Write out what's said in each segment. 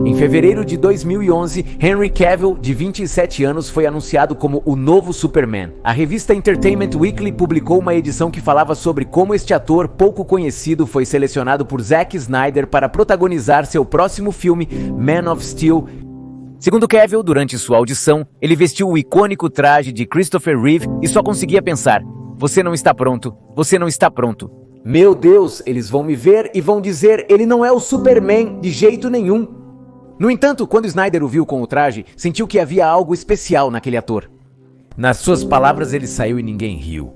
Em fevereiro de 2011, Henry Cavill, de 27 anos, foi anunciado como o novo Superman. A revista Entertainment Weekly publicou uma edição que falava sobre como este ator pouco conhecido foi selecionado por Zack Snyder para protagonizar seu próximo filme, Man of Steel. Segundo Cavill, durante sua audição, ele vestiu o icônico traje de Christopher Reeve e só conseguia pensar: "Você não está pronto, você não está pronto." Meu Deus, eles vão me ver e vão dizer: "Ele não é o Superman de jeito nenhum." No entanto, quando Snyder o viu com o traje, sentiu que havia algo especial naquele ator. Nas suas palavras, ele saiu e ninguém riu.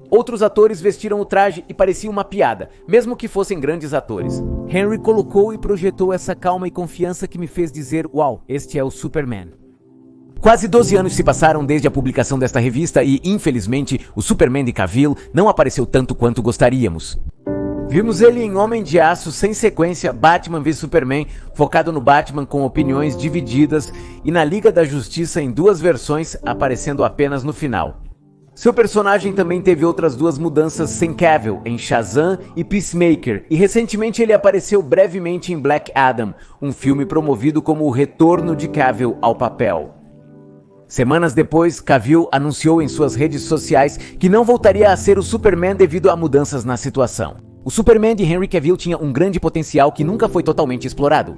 Outros atores vestiram o traje e parecia uma piada, mesmo que fossem grandes atores. Henry colocou e projetou essa calma e confiança que me fez dizer: "Uau, este é o Superman." Quase 12 anos se passaram desde a publicação desta revista e, infelizmente, o Superman de Cavill não apareceu tanto quanto gostaríamos. Vimos ele em Homem de Aço sem sequência, Batman v Superman, focado no Batman com opiniões divididas, e na Liga da Justiça em duas versões, aparecendo apenas no final. Seu personagem também teve outras duas mudanças sem Cavill, em Shazam e Peacemaker, e recentemente ele apareceu brevemente em Black Adam, um filme promovido como o retorno de Cavill ao papel. Semanas depois, Cavill anunciou em suas redes sociais que não voltaria a ser o Superman devido a mudanças na situação. O Superman de Henry Cavill tinha um grande potencial que nunca foi totalmente explorado.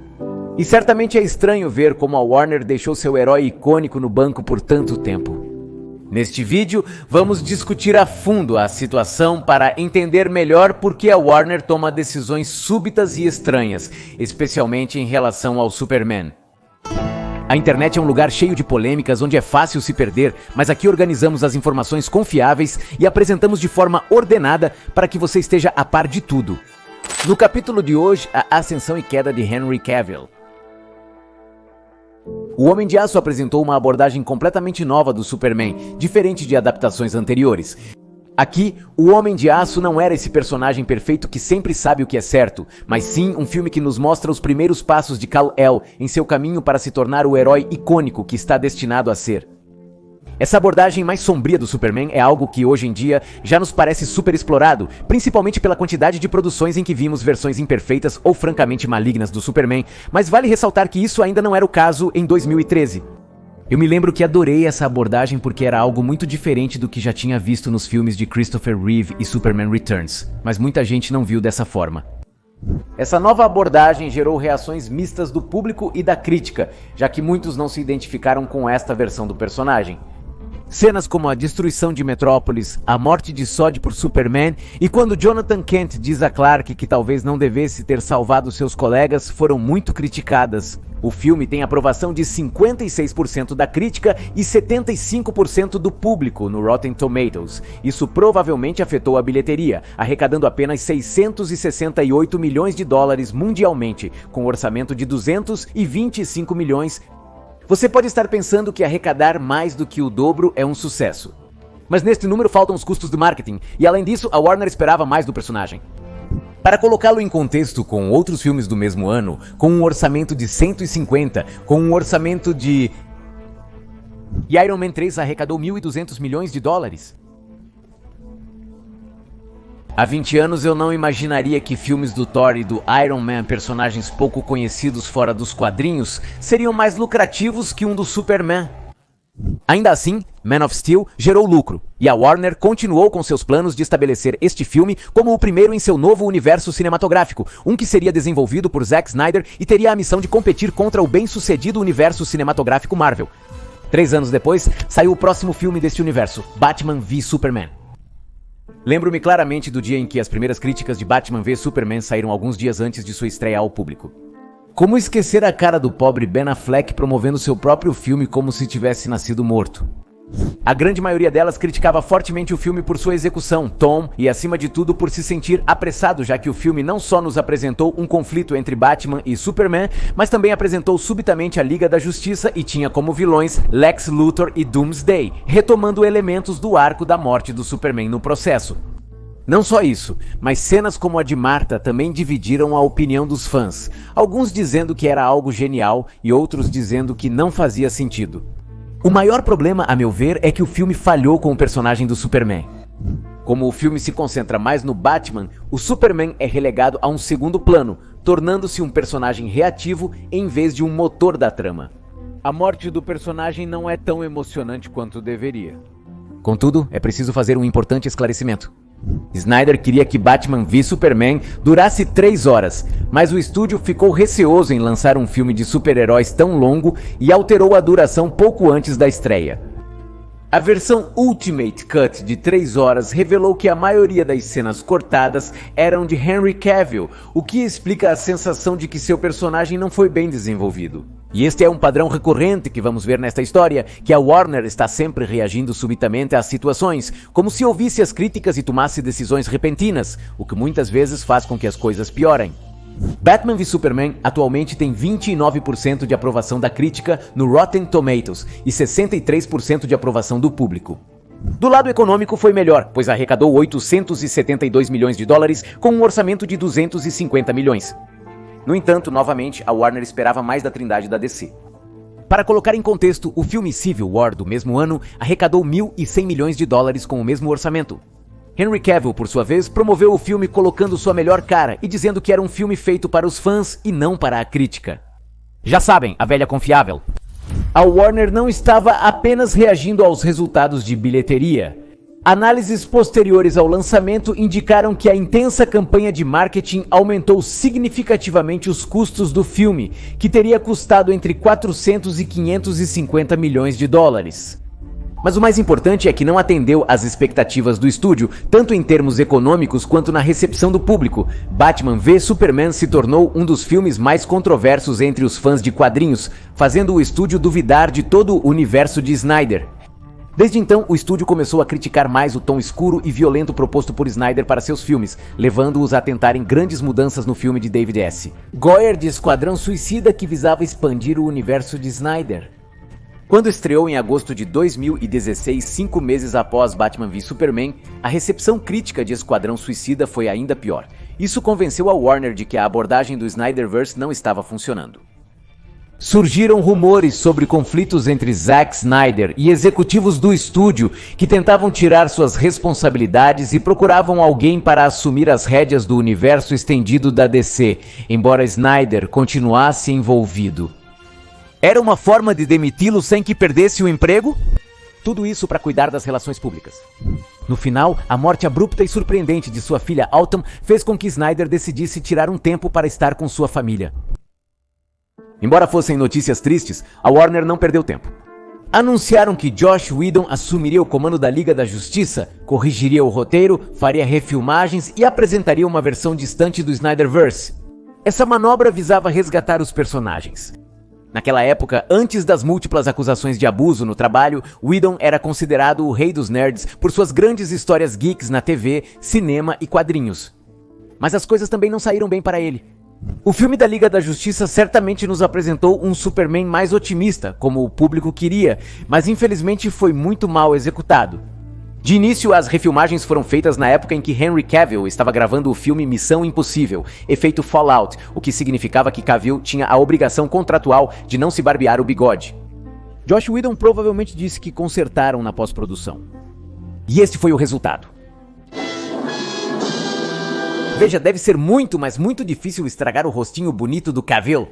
E certamente é estranho ver como a Warner deixou seu herói icônico no banco por tanto tempo. Neste vídeo, vamos discutir a fundo a situação para entender melhor por que a Warner toma decisões súbitas e estranhas, especialmente em relação ao Superman. A internet é um lugar cheio de polêmicas onde é fácil se perder, mas aqui organizamos as informações confiáveis e apresentamos de forma ordenada para que você esteja a par de tudo. No capítulo de hoje, a ascensão e queda de Henry Cavill. O Homem de Aço apresentou uma abordagem completamente nova do Superman, diferente de adaptações anteriores. Aqui, o Homem de Aço não era esse personagem perfeito que sempre sabe o que é certo, mas sim um filme que nos mostra os primeiros passos de Kal-El em seu caminho para se tornar o herói icônico que está destinado a ser. Essa abordagem mais sombria do Superman é algo que hoje em dia já nos parece super explorado, principalmente pela quantidade de produções em que vimos versões imperfeitas ou francamente malignas do Superman, mas vale ressaltar que isso ainda não era o caso em 2013. Eu me lembro que adorei essa abordagem porque era algo muito diferente do que já tinha visto nos filmes de Christopher Reeve e Superman Returns, mas muita gente não viu dessa forma. Essa nova abordagem gerou reações mistas do público e da crítica, já que muitos não se identificaram com esta versão do personagem. Cenas como a destruição de Metrópolis, a morte de Zod por Superman e quando Jonathan Kent diz a Clark que talvez não devesse ter salvado seus colegas foram muito criticadas. O filme tem aprovação de 56% da crítica e 75% do público no Rotten Tomatoes. Isso provavelmente afetou a bilheteria, arrecadando apenas 668 milhões de dólares mundialmente, com um orçamento de 225 milhões. Você pode estar pensando que arrecadar mais do que o dobro é um sucesso. Mas neste número faltam os custos de marketing, e além disso, a Warner esperava mais do personagem. Para colocá-lo em contexto com outros filmes do mesmo ano, com um orçamento de 150, com um orçamento de... E Iron Man 3 arrecadou 1.200 milhões de dólares. Há 20 anos eu não imaginaria que filmes do Thor e do Iron Man, personagens pouco conhecidos fora dos quadrinhos, seriam mais lucrativos que um do Superman. Ainda assim, Man of Steel gerou lucro, e a Warner continuou com seus planos de estabelecer este filme como o primeiro em seu novo universo cinematográfico, um que seria desenvolvido por Zack Snyder e teria a missão de competir contra o bem-sucedido universo cinematográfico Marvel. 3 anos depois, saiu o próximo filme deste universo, Batman v Superman. Lembro-me claramente do dia em que as primeiras críticas de Batman v Superman saíram alguns dias antes de sua estreia ao público. Como esquecer a cara do pobre Ben Affleck promovendo seu próprio filme como se tivesse nascido morto? A grande maioria delas criticava fortemente o filme por sua execução, tom e, acima de tudo, por se sentir apressado, já que o filme não só nos apresentou um conflito entre Batman e Superman, mas também apresentou subitamente a Liga da Justiça e tinha como vilões Lex Luthor e Doomsday, retomando elementos do arco da morte do Superman no processo. Não só isso, mas cenas como a de Martha também dividiram a opinião dos fãs, alguns dizendo que era algo genial e outros dizendo que não fazia sentido. O maior problema, a meu ver, é que o filme falhou com o personagem do Superman. Como o filme se concentra mais no Batman, o Superman é relegado a um segundo plano, tornando-se um personagem reativo em vez de um motor da trama. A morte do personagem não é tão emocionante quanto deveria. Contudo, é preciso fazer um importante esclarecimento. Snyder queria que Batman v Superman durasse 3 horas, mas o estúdio ficou receoso em lançar um filme de super-heróis tão longo e alterou a duração pouco antes da estreia. A versão Ultimate Cut de 3 horas revelou que a maioria das cenas cortadas eram de Henry Cavill, o que explica a sensação de que seu personagem não foi bem desenvolvido. E este é um padrão recorrente que vamos ver nesta história, que a Warner está sempre reagindo subitamente às situações, como se ouvisse as críticas e tomasse decisões repentinas, o que muitas vezes faz com que as coisas piorem. Batman v Superman atualmente tem 29% de aprovação da crítica no Rotten Tomatoes e 63% de aprovação do público. Do lado econômico foi melhor, pois arrecadou 872 milhões de dólares com um orçamento de 250 milhões. No entanto, novamente, a Warner esperava mais da trindade da DC. Para colocar em contexto, o filme Civil War do mesmo ano arrecadou 1.100 milhões de dólares com o mesmo orçamento. Henry Cavill, por sua vez, promoveu o filme colocando sua melhor cara e dizendo que era um filme feito para os fãs e não para a crítica. Já sabem, a velha confiável. A Warner não estava apenas reagindo aos resultados de bilheteria. Análises posteriores ao lançamento indicaram que a intensa campanha de marketing aumentou significativamente os custos do filme, que teria custado entre 400 e 550 milhões de dólares. Mas o mais importante é que não atendeu às expectativas do estúdio, tanto em termos econômicos quanto na recepção do público. Batman v Superman se tornou um dos filmes mais controversos entre os fãs de quadrinhos, fazendo o estúdio duvidar de todo o universo de Snyder. Desde então, o estúdio começou a criticar mais o tom escuro e violento proposto por Snyder para seus filmes, levando-os a tentarem grandes mudanças no filme de David S. Goyer de Esquadrão Suicida, que visava expandir o universo de Snyder. Quando estreou em agosto de 2016, 5 meses após Batman v Superman, a recepção crítica de Esquadrão Suicida foi ainda pior. Isso convenceu a Warner de que a abordagem do Snyderverse não estava funcionando. Surgiram rumores sobre conflitos entre Zack Snyder e executivos do estúdio que tentavam tirar suas responsabilidades e procuravam alguém para assumir as rédeas do universo estendido da DC, embora Snyder continuasse envolvido. Era uma forma de demiti-lo sem que perdesse o emprego? Tudo isso para cuidar das relações públicas. No final, a morte abrupta e surpreendente de sua filha Autumn fez com que Snyder decidisse tirar um tempo para estar com sua família. Embora fossem notícias tristes, a Warner não perdeu tempo. Anunciaram que Joss Whedon assumiria o comando da Liga da Justiça, corrigiria o roteiro, faria refilmagens e apresentaria uma versão distante do Snyderverse. Essa manobra visava resgatar os personagens. Naquela época, antes das múltiplas acusações de abuso no trabalho, Whedon era considerado o rei dos nerds por suas grandes histórias geeks na TV, cinema e quadrinhos. Mas as coisas também não saíram bem para ele. O filme da Liga da Justiça certamente nos apresentou um Superman mais otimista, como o público queria, mas infelizmente foi muito mal executado. De início, as refilmagens foram feitas na época em que Henry Cavill estava gravando o filme Missão Impossível, efeito Fallout, o que significava que Cavill tinha a obrigação contratual de não se barbear o bigode. Joss Whedon provavelmente disse que consertaram na pós-produção. E este foi o resultado. Veja, deve ser muito, mas muito difícil estragar o rostinho bonito do Cavill.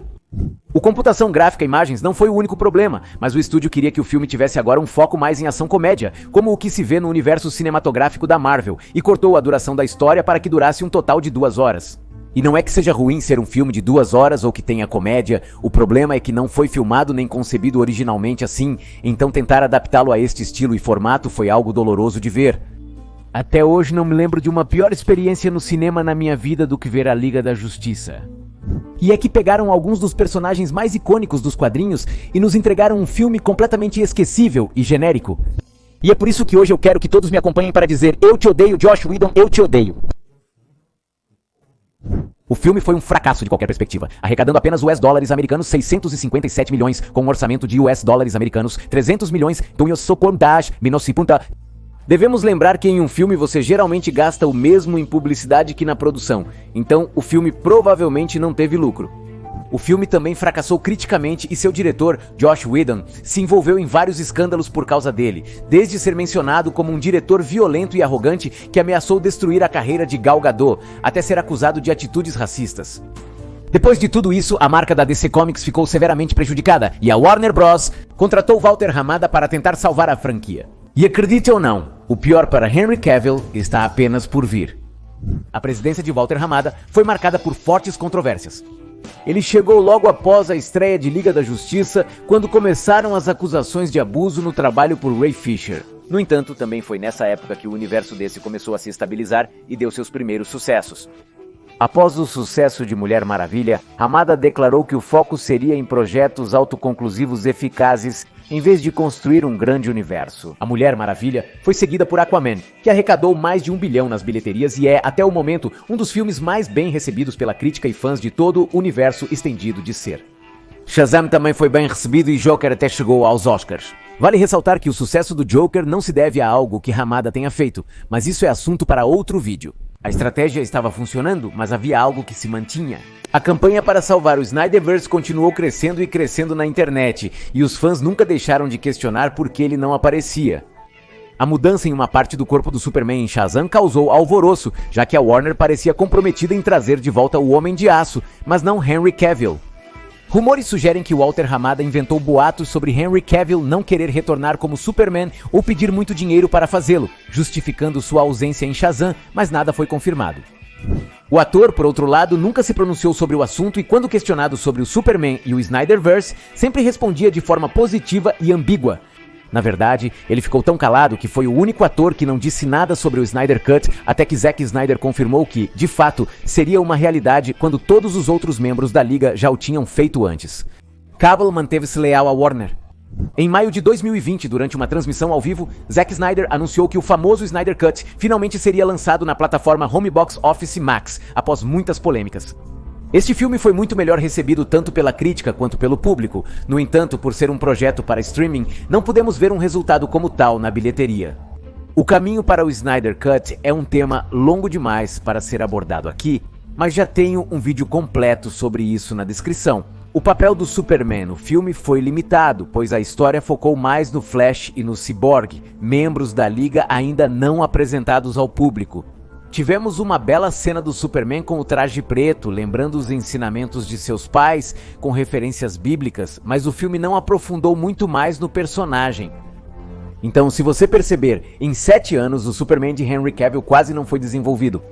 O computação gráfica e imagens não foi o único problema, mas o estúdio queria que o filme tivesse agora um foco mais em ação-comédia, como o que se vê no universo cinematográfico da Marvel, e cortou a duração da história para que durasse um total de 2 horas. E não é que seja ruim ser um filme de 2 horas ou que tenha comédia, o problema é que não foi filmado nem concebido originalmente assim, então tentar adaptá-lo a este estilo e formato foi algo doloroso de ver. Até hoje não me lembro de uma pior experiência no cinema na minha vida do que ver a Liga da Justiça. E é que pegaram alguns dos personagens mais icônicos dos quadrinhos e nos entregaram um filme completamente esquecível e genérico. E é por isso que hoje eu quero que todos me acompanhem para dizer: eu te odeio, Joss Whedon, eu te odeio. O filme foi um fracasso de qualquer perspectiva, arrecadando apenas US$ americanos 657 milhões, com um orçamento de US$ americanos 300 milhões, Devemos lembrar que em um filme você geralmente gasta o mesmo em publicidade que na produção, então o filme provavelmente não teve lucro. O filme também fracassou criticamente e seu diretor, Joss Whedon, se envolveu em vários escândalos por causa dele, desde ser mencionado como um diretor violento e arrogante que ameaçou destruir a carreira de Gal Gadot, até ser acusado de atitudes racistas. Depois de tudo isso, a marca da DC Comics ficou severamente prejudicada e a Warner Bros. Contratou Walter Hamada para tentar salvar a franquia. E acredite ou não, o pior para Henry Cavill está apenas por vir. A presidência de Walter Hamada foi marcada por fortes controvérsias. Ele chegou logo após a estreia de Liga da Justiça, quando começaram as acusações de abuso no trabalho por Ray Fisher. No entanto, também foi nessa época que o universo DC começou a se estabilizar e deu seus primeiros sucessos. Após o sucesso de Mulher Maravilha, Hamada declarou que o foco seria em projetos autoconclusivos eficazes em vez de construir um grande universo. A Mulher Maravilha foi seguida por Aquaman, que arrecadou mais de 1 bilhão nas bilheterias e é, até o momento, um dos filmes mais bem recebidos pela crítica e fãs de todo o universo estendido de ser. Shazam também foi bem recebido e Joker até chegou aos Oscars. Vale ressaltar que o sucesso do Joker não se deve a algo que Hamada tenha feito, mas isso é assunto para outro vídeo. A estratégia estava funcionando, mas havia algo que se mantinha. A campanha para salvar o Snyderverse continuou crescendo e crescendo na internet, e os fãs nunca deixaram de questionar por que ele não aparecia. A mudança em uma parte do corpo do Superman em Shazam causou alvoroço, já que a Warner parecia comprometida em trazer de volta o Homem de Aço, mas não Henry Cavill. Rumores sugerem que Walter Hamada inventou boatos sobre Henry Cavill não querer retornar como Superman ou pedir muito dinheiro para fazê-lo, justificando sua ausência em Shazam, mas nada foi confirmado. O ator, por outro lado, nunca se pronunciou sobre o assunto e, quando questionado sobre o Superman e o Snyderverse, sempre respondia de forma positiva e ambígua. Na verdade, ele ficou tão calado que foi o único ator que não disse nada sobre o Snyder Cut até que Zack Snyder confirmou que, de fato, seria uma realidade quando todos os outros membros da liga já o tinham feito antes. Cavill manteve-se leal a Warner. Em maio de 2020, durante uma transmissão ao vivo, Zack Snyder anunciou que o famoso Snyder Cut finalmente seria lançado na plataforma Home Box Office Max, após muitas polêmicas. Este filme foi muito melhor recebido tanto pela crítica quanto pelo público. No entanto, por ser um projeto para streaming, não pudemos ver um resultado como tal na bilheteria. O caminho para o Snyder Cut é um tema longo demais para ser abordado aqui, mas já tenho um vídeo completo sobre isso na descrição. O papel do Superman no filme foi limitado, pois a história focou mais no Flash e no Cyborg, membros da Liga ainda não apresentados ao público. Tivemos uma bela cena do Superman com o traje preto, lembrando os ensinamentos de seus pais, com referências bíblicas, mas o filme não aprofundou muito mais no personagem. Então, se você perceber, em 7 anos o Superman de Henry Cavill quase não foi desenvolvido.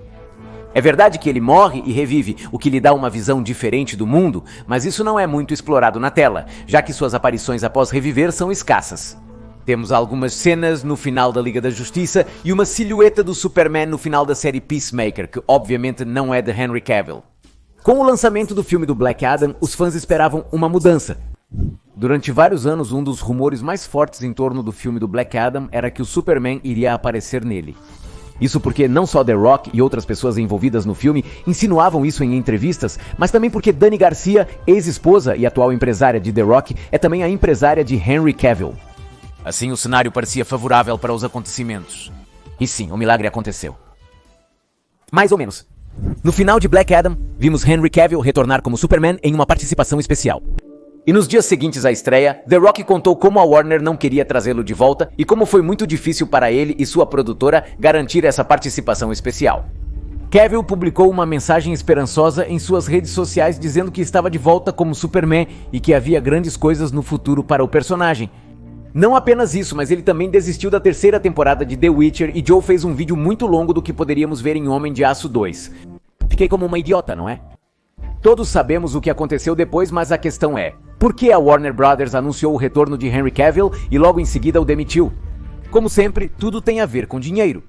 É verdade que ele morre e revive, o que lhe dá uma visão diferente do mundo, mas isso não é muito explorado na tela, já que suas aparições após reviver são escassas. Temos algumas cenas no final da Liga da Justiça e uma silhueta do Superman no final da série Peacemaker, que obviamente não é de Henry Cavill. Com o lançamento do filme do Black Adam, os fãs esperavam uma mudança. Durante vários anos, um dos rumores mais fortes em torno do filme do Black Adam era que o Superman iria aparecer nele. Isso porque não só The Rock e outras pessoas envolvidas no filme insinuavam isso em entrevistas, mas também porque Dani Garcia, ex-esposa e atual empresária de The Rock, é também a empresária de Henry Cavill. Assim, o cenário parecia favorável para os acontecimentos. E sim, o milagre aconteceu. Mais ou menos. No final de Black Adam, vimos Henry Cavill retornar como Superman em uma participação especial. E nos dias seguintes à estreia, The Rock contou como a Warner não queria trazê-lo de volta e como foi muito difícil para ele e sua produtora garantir essa participação especial. Cavill publicou uma mensagem esperançosa em suas redes sociais dizendo que estava de volta como Superman e que havia grandes coisas no futuro para o personagem. Não apenas isso, mas ele também desistiu da 3ª temporada de The Witcher e Joe fez um vídeo muito longo do que poderíamos ver em Homem de Aço 2. Fiquei como uma idiota, não é? Todos sabemos o que aconteceu depois, mas a questão é: por que a Warner Brothers anunciou o retorno de Henry Cavill e logo em seguida o demitiu? Como sempre, tudo tem a ver com dinheiro.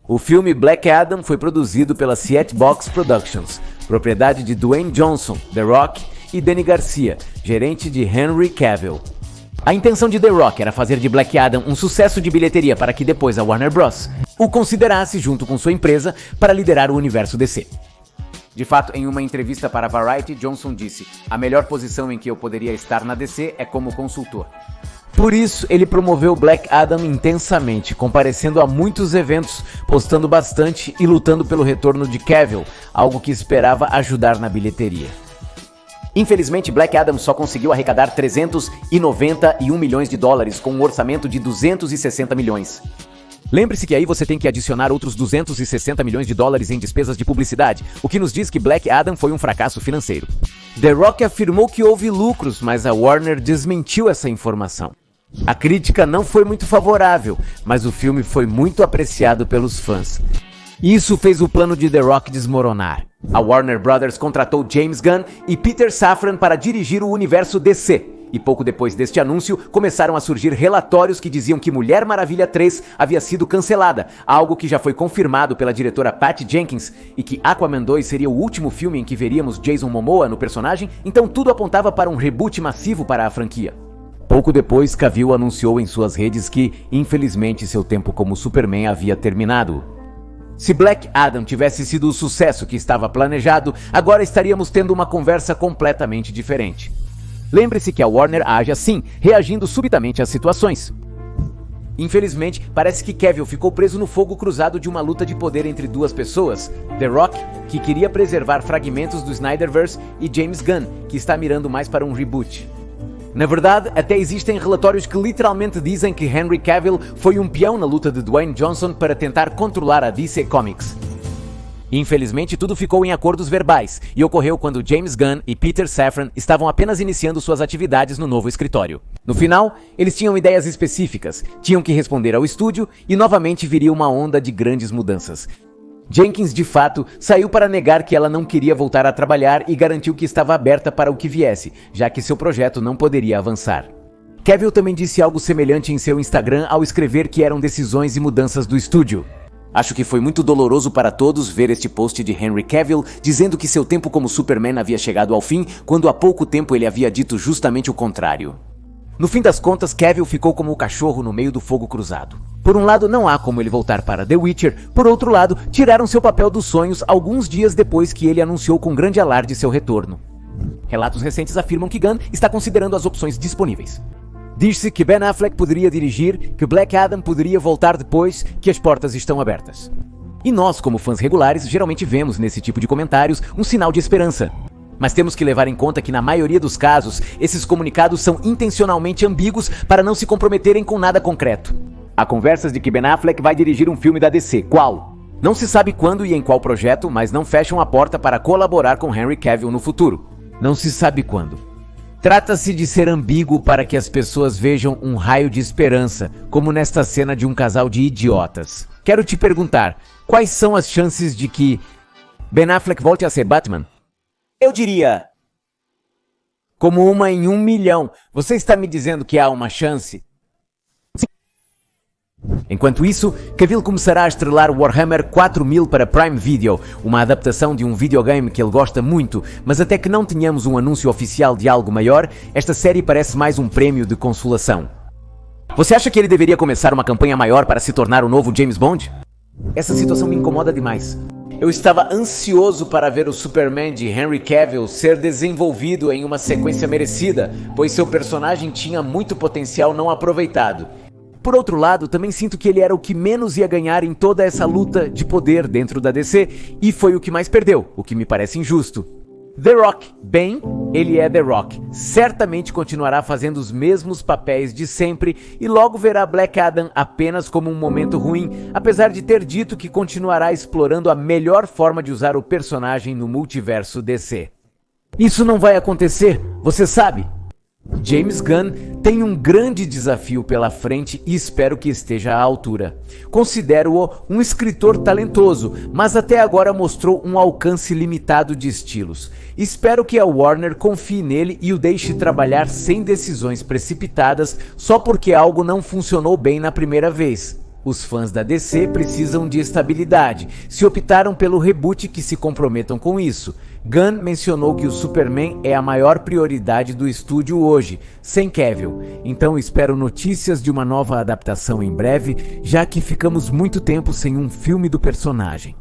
O filme Black Adam foi produzido pela Seat Box Productions, propriedade de Dwayne Johnson, The Rock e Dani Garcia, gerente de Henry Cavill. A intenção de The Rock era fazer de Black Adam um sucesso de bilheteria para que depois a Warner Bros. O considerasse junto com sua empresa para liderar o universo DC. De fato, em uma entrevista para Variety, Johnson disse: "A melhor posição em que eu poderia estar na DC é como consultor." Por isso, ele promoveu Black Adam intensamente, comparecendo a muitos eventos, postando bastante e lutando pelo retorno de Cavill, algo que esperava ajudar na bilheteria. Infelizmente, Black Adam só conseguiu arrecadar 391 milhões de dólares com um orçamento de 260 milhões. Lembre-se que aí você tem que adicionar outros 260 milhões de dólares em despesas de publicidade, o que nos diz que Black Adam foi um fracasso financeiro. The Rock afirmou que houve lucros, mas a Warner desmentiu essa informação. A crítica não foi muito favorável, mas o filme foi muito apreciado pelos fãs. Isso fez o plano de The Rock desmoronar. A Warner Brothers contratou James Gunn e Peter Safran para dirigir o universo DC. E pouco depois deste anúncio, começaram a surgir relatórios que diziam que Mulher Maravilha 3 havia sido cancelada, algo que já foi confirmado pela diretora Patty Jenkins, e que Aquaman 2 seria o último filme em que veríamos Jason Momoa no personagem, então tudo apontava para um reboot massivo para a franquia. Pouco depois, Cavill anunciou em suas redes que, infelizmente, seu tempo como Superman havia terminado. Se Black Adam tivesse sido o sucesso que estava planejado, agora estaríamos tendo uma conversa completamente diferente. Lembre-se que a Warner age assim, reagindo subitamente às situações. Infelizmente, parece que Cavill ficou preso no fogo cruzado de uma luta de poder entre duas pessoas, The Rock, que queria preservar fragmentos do Snyderverse, e James Gunn, que está mirando mais para um reboot. Na verdade, até existem relatórios que literalmente dizem que Henry Cavill foi um peão na luta de Dwayne Johnson para tentar controlar a DC Comics. Infelizmente, tudo ficou em acordos verbais e ocorreu quando James Gunn e Peter Safran estavam apenas iniciando suas atividades no novo escritório. No final, eles tinham ideias específicas, tinham que responder ao estúdio e novamente viria uma onda de grandes mudanças. Jenkins, de fato, saiu para negar que ela não queria voltar a trabalhar e garantiu que estava aberta para o que viesse, já que seu projeto não poderia avançar. Cavill também disse algo semelhante em seu Instagram ao escrever que eram decisões e mudanças do estúdio. Acho que foi muito doloroso para todos ver este post de Henry Cavill dizendo que seu tempo como Superman havia chegado ao fim, quando há pouco tempo ele havia dito justamente o contrário. No fim das contas, Cavill ficou como o cachorro no meio do fogo cruzado. Por um lado, não há como ele voltar para The Witcher, por outro lado, tiraram seu papel dos sonhos alguns dias depois que ele anunciou com grande alarde seu retorno. Relatos recentes afirmam que Gunn está considerando as opções disponíveis. Diz-se que Ben Affleck poderia dirigir, que Black Adam poderia voltar depois, que as portas estão abertas. E nós, como fãs regulares, geralmente vemos nesse tipo de comentários um sinal de esperança. Mas temos que levar em conta que na maioria dos casos, esses comunicados são intencionalmente ambíguos para não se comprometerem com nada concreto. Há conversas de que Ben Affleck vai dirigir um filme da DC. Qual? Não se sabe quando e em qual projeto, mas não fecham a porta para colaborar com Henry Cavill no futuro. Não se sabe quando. Trata-se de ser ambíguo para que as pessoas vejam um raio de esperança, como nesta cena de um casal de idiotas. Quero te perguntar, quais são as chances de que Ben Affleck volte a ser Batman? Eu diria... Como 1 em 1 milhão. Você está me dizendo que há uma chance? Enquanto isso, Cavill começará a estrelar Warhammer 4000 para Prime Video, uma adaptação de um videogame que ele gosta muito, mas até que não tenhamos um anúncio oficial de algo maior, esta série parece mais um prêmio de consolação. Você acha que ele deveria começar uma campanha maior para se tornar o novo James Bond? Essa situação me incomoda demais. Eu estava ansioso para ver o Superman de Henry Cavill ser desenvolvido em uma sequência merecida, pois seu personagem tinha muito potencial não aproveitado. Por outro lado, também sinto que ele era o que menos ia ganhar em toda essa luta de poder dentro da DC, e foi o que mais perdeu, o que me parece injusto. The Rock, bem, ele é The Rock. Certamente continuará fazendo os mesmos papéis de sempre e logo verá Black Adam apenas como um momento ruim, apesar de ter dito que continuará explorando a melhor forma de usar o personagem no multiverso DC. Isso não vai acontecer, você sabe. James Gunn tem um grande desafio pela frente e espero que esteja à altura. Considero-o um escritor talentoso, mas até agora mostrou um alcance limitado de estilos. Espero que a Warner confie nele e o deixe trabalhar sem decisões precipitadas só porque algo não funcionou bem na primeira vez. Os fãs da DC precisam de estabilidade. Se optaram pelo reboot, que se comprometam com isso. Gunn mencionou que o Superman é a maior prioridade do estúdio hoje, sem Cavill. Então espero notícias de uma nova adaptação em breve, já que ficamos muito tempo sem um filme do personagem.